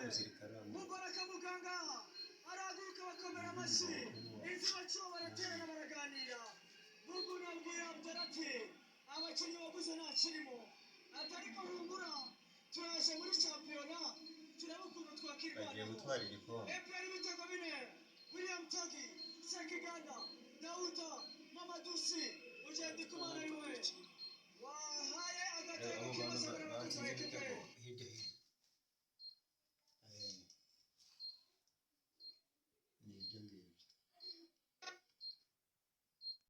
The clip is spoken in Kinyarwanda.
umusirikare Mubaraka Muganga araguruka bakomera amashyi inzibacyuho baraterana baraganira Bugu nabwiye Abdalati abakinnyi baguze nta kirimo atari ko humura turaje muri shampiyona turaba ukuntu twakirwana bagiye gutwara igikombe EPR ibitego bine William Tagi Sekiganda Dauda Mamadusi ugenda kumara iwe wahaye agatego kibazo barabatwaye keke hirya